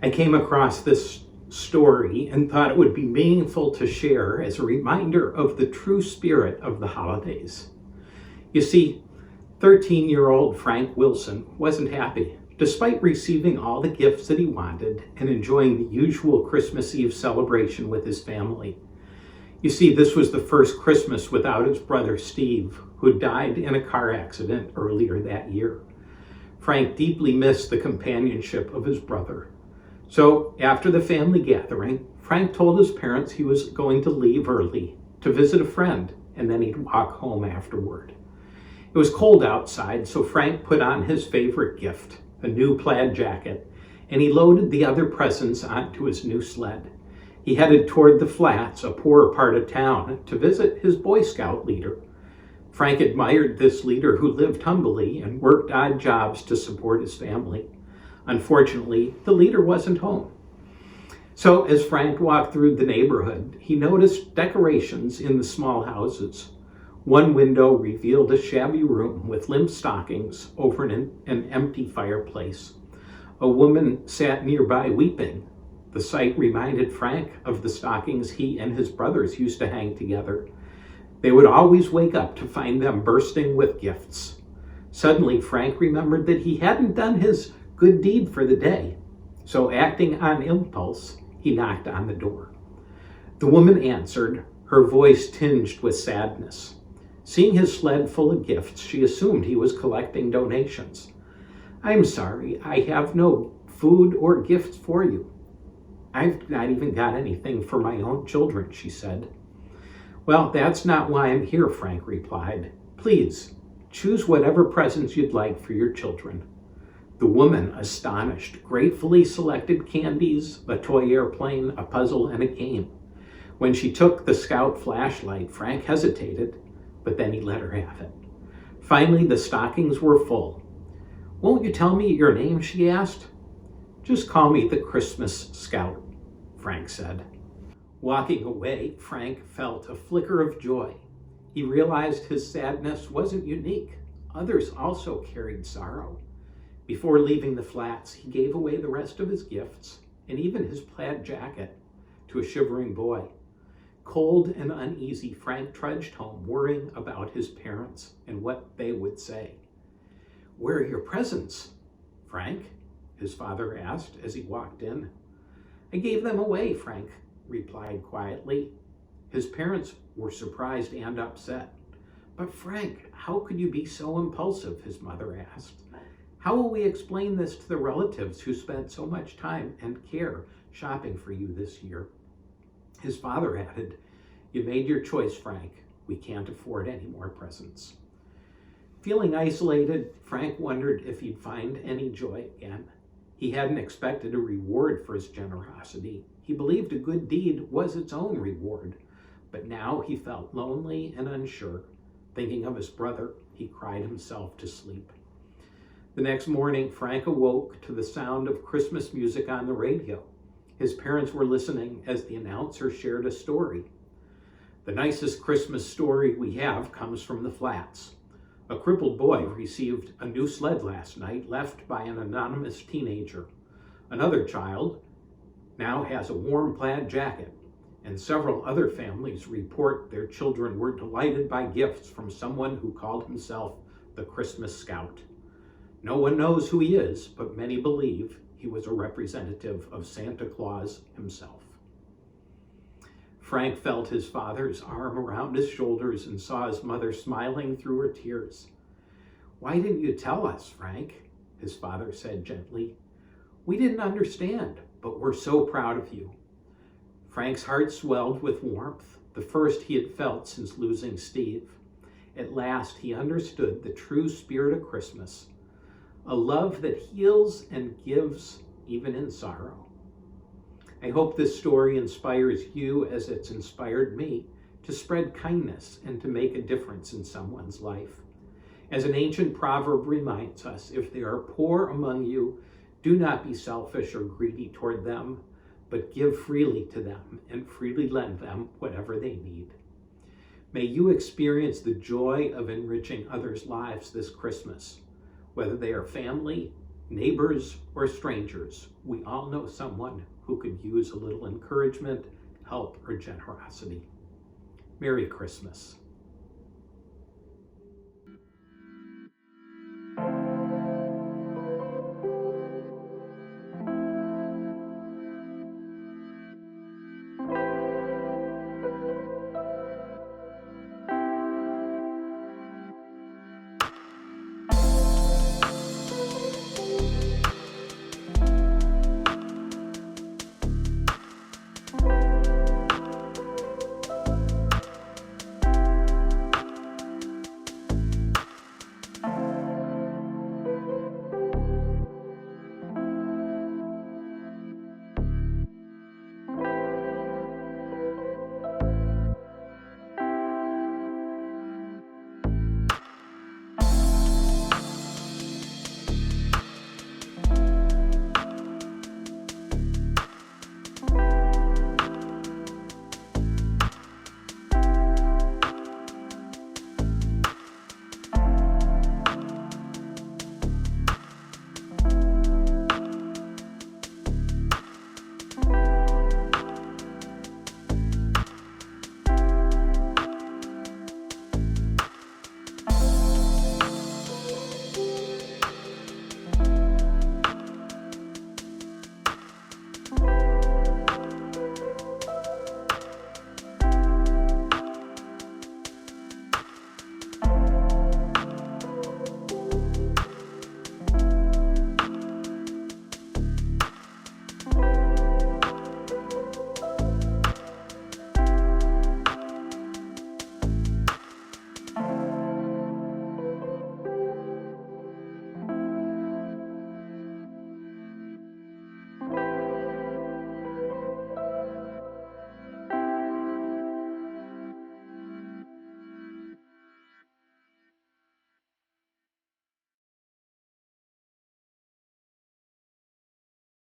I came across this story and thought it would be meaningful to share as a reminder of the true spirit of the holidays. You see, 13-year-old Frank Wilson wasn't happy. Despite receiving all the gifts that he wanted and enjoying the usual Christmas Eve celebration with his family. You see, this was the first Christmas without his brother Steve, who died in a car accident earlier that year. Frank deeply missed the companionship of his brother. So after the family gathering, Frank told his parents he was going to leave early to visit a friend, and then he'd walk home afterward. It was cold outside, so Frank put on his favorite gift, a new plaid jacket, and he loaded the other presents onto his new sled. He headed toward the flats, a poorer part of town, to visit his Boy Scout leader. Frank admired this leader who lived humbly and worked odd jobs to support his family. Unfortunately, the leader wasn't home. So as Frank walked through the neighborhood, he noticed decorations in the small houses. One window revealed a shabby room with limp stockings over an empty fireplace. A woman sat nearby weeping. The sight reminded Frank of the stockings he and his brothers used to hang together. They would always wake up to find them bursting with gifts. Suddenly, Frank remembered that he hadn't done his good deed for the day. So acting on impulse, he knocked on the door. The woman answered, her voice tinged with sadness. Seeing his sled full of gifts, she assumed he was collecting donations. "I'm sorry, I have no food or gifts for you. I've not even got anything for my own children," she said. "Well, that's not why I'm here," Frank replied. "Please, choose whatever presents you'd like for your children." The woman, astonished, gratefully selected candies, a toy airplane, a puzzle, and a game. When she took the Scout flashlight, Frank hesitated, but then he let her have it. Finally, the stockings were full. "Won't you tell me your name?" she asked. "Just call me the Christmas Scout," Frank said. Walking away, Frank felt a flicker of joy. He realized his sadness wasn't unique. Others also carried sorrow. Before leaving the flats, he gave away the rest of his gifts, and even his plaid jacket, to a shivering boy. Cold and uneasy, Frank trudged home, worrying about his parents and what they would say. "Where are your presents, Frank?" his father asked as he walked in. "I gave them away," Frank replied quietly. His parents were surprised and upset. "But Frank, how could you be so impulsive?" his mother asked. "How will we explain this to the relatives who spent so much time and care shopping for you this year?" His father added, "You made your choice, Frank. We can't afford any more presents." Feeling isolated, Frank wondered if he'd find any joy again. He hadn't expected a reward for his generosity. He believed a good deed was its own reward. But now he felt lonely and unsure. Thinking of his brother, he cried himself to sleep. The next morning, Frank awoke to the sound of Christmas music on the radio. His parents were listening as the announcer shared a story. "The nicest Christmas story we have comes from the flats. A crippled boy received a new sled last night left by an anonymous teenager. Another child now has a warm plaid jacket, and several other families report their children were delighted by gifts from someone who called himself the Christmas Scout. No one knows who he is, but many believe he was a representative of Santa Claus himself." Frank felt his father's arm around his shoulders and saw his mother smiling through her tears. "Why didn't you tell us, Frank?" his father said gently. "We didn't understand, but we're so proud of you." Frank's heart swelled with warmth, the first he had felt since losing Steve. At last, he understood the true spirit of Christmas, a love that heals and gives even in sorrow. I hope this story inspires you as it's inspired me to spread kindness and to make a difference in someone's life. As an ancient proverb reminds us, if there are poor among you, do not be selfish or greedy toward them, but give freely to them and freely lend them whatever they need. May you experience the joy of enriching others' lives this Christmas, whether they are family, Neighbors or strangers, we all know someone who could use a little encouragement, help, or generosity. Merry Christmas.